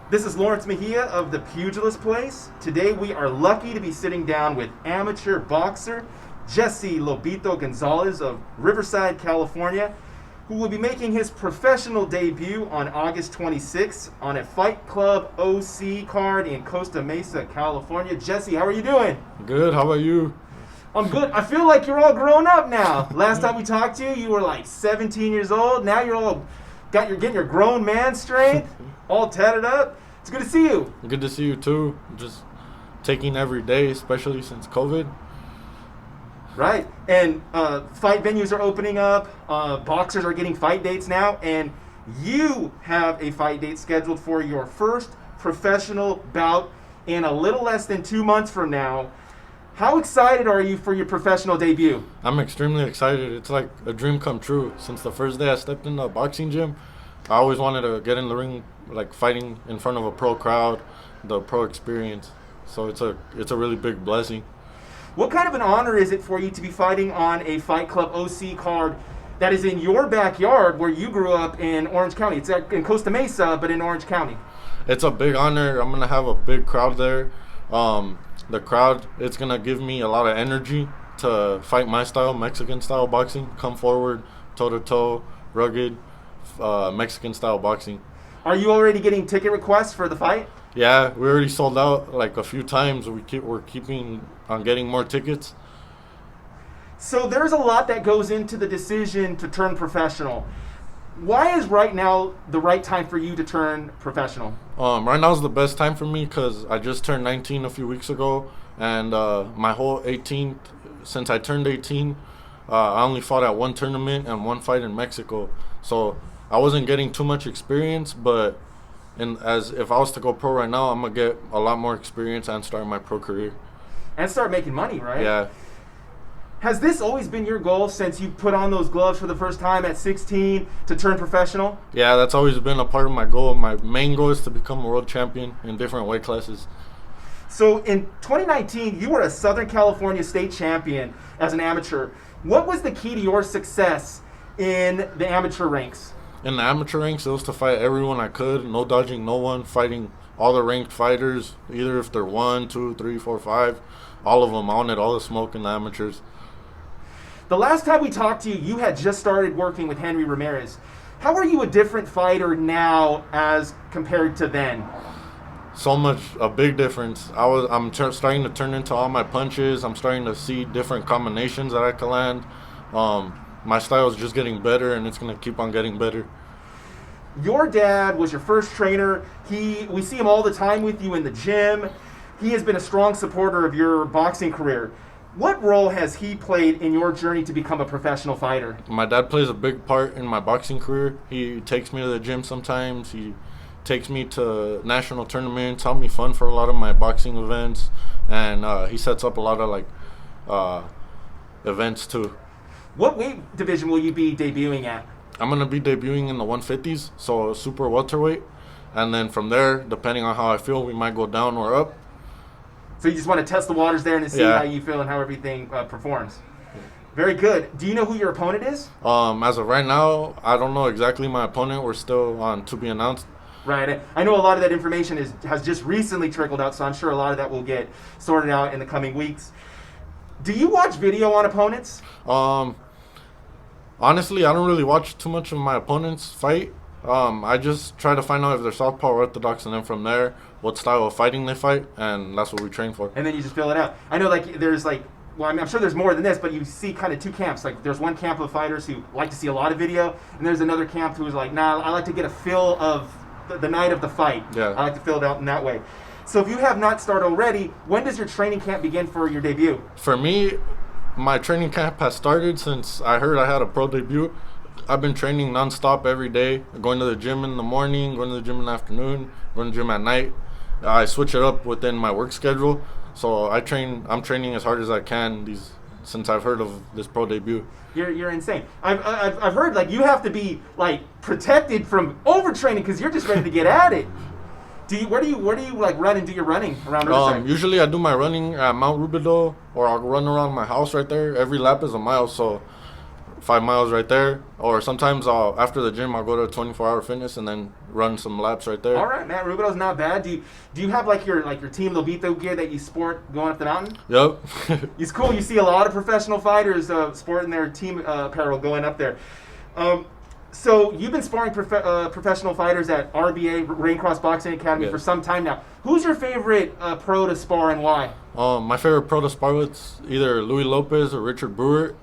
This is Lawrence Mejia of the Pugilist Place. Today we are lucky to be sitting down with amateur boxer Jesse Lobito Gonzalez of Riverside, California, who will be making his professional debut on August 26th on a Fight Club O.C. card in Costa Mesa, California. Jesse, how are you doing? Good, how about you? I'm good. I feel like you're all grown up now. Last time we talked to you, you were like 17 years old. Now you're getting your grown man strength, all tatted up. It's good to see you. Good to see you too. Just taking every day, especially since COVID. Right. And fight venues are opening up. Boxers are getting fight dates now. And you have a fight date scheduled for your first professional bout in a little less than 2 months from now. How excited are you for your professional debut? I'm extremely excited. It's like a dream come true. Since the first day I stepped in the boxing gym, I always wanted to get in the ring, like fighting in front of a pro crowd, the pro experience. So it's a really big blessing. What kind of an honor is it for you to be fighting on a Fight Club O.C. card that is in your backyard where you grew up in Orange County? It's in Costa Mesa, but in Orange County. It's a big honor. I'm going to have a big crowd there. The crowd, it's going to give me a lot of energy to fight my style, Mexican style boxing. Come forward, toe-to-toe, rugged, Mexican style boxing. Are you already getting ticket requests for the fight? Yeah, we already sold out like a few times. We're keeping on getting more tickets. So there's a lot that goes into the decision to turn professional. Why is right now the right time for you to turn professional? Right now is the best time for me because I just turned 19 a few weeks ago, and my whole 18th, since I turned 18, I only fought at one tournament and one fight in Mexico. So I wasn't getting too much experience, but as if I was to go pro right now, I'm gonna get a lot more experience and start my pro career. And start making money, right? Yeah. Has this always been your goal since you put on those gloves for the first time at 16 to turn professional? Yeah, that's always been a part of my goal. My main goal is to become a world champion in different weight classes. So in 2019, you were a Southern California state champion as an amateur. What was the key to your success in the amateur ranks? In the amateur ranks, it was to fight everyone I could, no dodging no one, fighting all the ranked fighters, either if they're 1, 2, 3, 4, 5, all of them. I wanted all the smoke in the amateurs. The last time we talked to you, you had just started working with Henry Ramirez. How are you a different fighter now as compared to then? So much, a big difference. I'm starting to turn into all my punches. I'm starting to see different combinations that I can land. My style is just getting better, and it's going to keep on getting better. Your dad was your first trainer. We see him all the time with you in the gym. He has been a strong supporter of your boxing career. What role has he played in your journey to become a professional fighter? My dad plays a big part in my boxing career. He takes me to the gym sometimes. He takes me to national tournaments, helped me fund for a lot of my boxing events, and he sets up a lot of events too. What weight division will you be debuting at? I'm going to be debuting in the 150s, so super welterweight. And then from there, depending on how I feel, we might go down or up. So you just want to test the waters there and to see how you feel and how everything performs. Very good. Do you know who your opponent is? As of right now, I don't know exactly my opponent. We're still on to be announced. Right. I know a lot of that information has just recently trickled out, so I'm sure a lot of that will get sorted out in the coming weeks. Do you watch video on opponents? Honestly, I don't really watch too much of my opponents fight. I just try to find out if they're southpaw or orthodox, and then from there, what style of fighting they fight, and that's what we train for. And then you just fill it out. I know, there's I'm sure there's more than this, but you see kind of two camps. Like, there's one camp of fighters who like to see a lot of video, and there's another camp who's like, nah, I like to get a feel of the night of the fight. Yeah. I like to fill it out in that way. So if you have not started already, when does your training camp begin for your debut? For me, my training camp has started since I heard I had a pro debut. I've been training nonstop every day, going to the gym in the morning, going to the gym in the afternoon, going to the gym at night. I switch it up within my work schedule, so I'm training as hard as I can since I've heard of this pro debut. You're insane. I've heard you have to be protected from overtraining because you're just ready to get at it. Where do you run and do your running around Riverside? Usually I do my running at Mount Rubito, or I'll run around my house right there. Every lap is a mile, so 5 miles right there. Or sometimes after the gym, I'll go to 24-hour fitness and then run some laps right there. All right, man. Rubito's not bad. Do you have like your Team Lobito gear that you sport going up the mountain? Yep. It's cool. You see a lot of professional fighters sporting their team apparel going up there. So you've been sparring professional fighters at RBA, Raincross Boxing Academy, for some time now. Who's your favorite pro to spar and why? My favorite pro to spar with either Louis Lopez or Richard Brewer.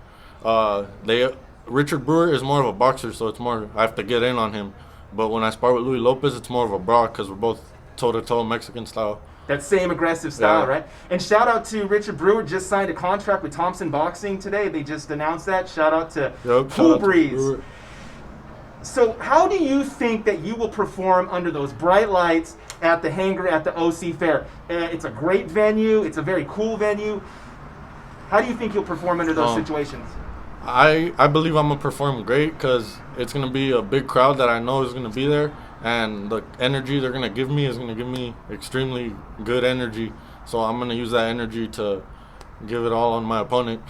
Richard Brewer is more of a boxer, so it's more I have to get in on him. But when I spar with Louis Lopez, it's more of a brawl because we're both toe-to-toe Mexican style. That same aggressive style, right? And shout out to Richard Brewer, just signed a contract with Thompson Boxing today. They just announced that. Shout out to Cool Breeze. So how do you think that you will perform under those bright lights at the Hangar at the O.C. Fair? It's a great venue. It's a very cool venue. How do you think you'll perform under those situations? I believe I'm going to perform great because it's going to be a big crowd that I know is going to be there. And the energy they're going to give me is going to give me extremely good energy. So I'm going to use that energy to give it all on my opponent.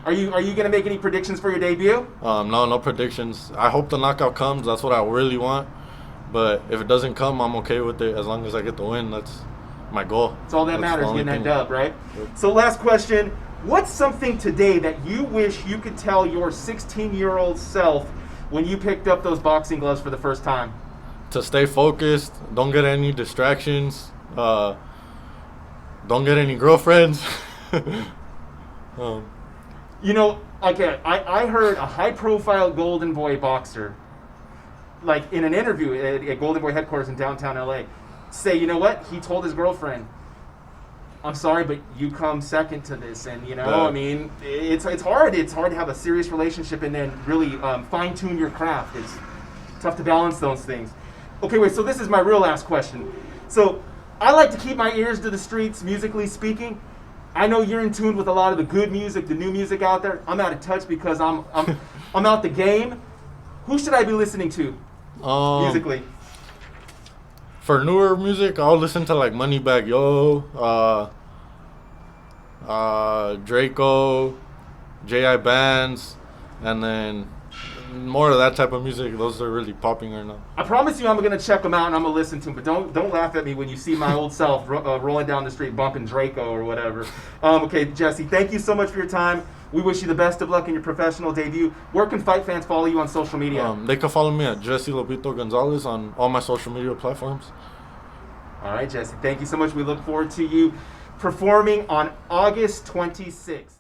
Are you going to make any predictions for your debut? No predictions. I hope the knockout comes. That's what I really want. But if it doesn't come, I'm okay with it as long as I get the win. That's my goal. It's all that matters, getting that dub, right? Yep. So last question. What's something today that you wish you could tell your 16-year-old self when you picked up those boxing gloves for the first time? To stay focused. Don't get any distractions. Don't get any girlfriends. You know, okay, I heard a high-profile Golden Boy boxer, like in an interview at Golden Boy headquarters in downtown LA, say, you know what? He told his girlfriend, "I'm sorry, but you come second to this." And I mean, it's hard. It's hard to have a serious relationship and then really fine-tune your craft. It's tough to balance those things. Okay, wait. So this is my real last question. So I like to keep my ears to the streets, musically speaking. I know you're in tune with a lot of the good music, the new music out there. I'm out of touch because I'm out the game. Who should I be listening to musically? For newer music, I'll listen to like Moneybagg Yo, Draco, J.I. Bands, and then more of that type of music. Those are really popping right now. I promise you I'm going to check them out and I'm going to listen to them, but don't laugh at me when you see my old self rolling down the street bumping Draco or whatever. Okay, Jesse, thank you so much for your time. We wish you the best of luck in your professional debut. Where can fight fans follow you on social media? They can follow me at Jesse Lobito Gonzalez on all my social media platforms. All right, Jesse, thank you so much. We look forward to you performing on August 26th.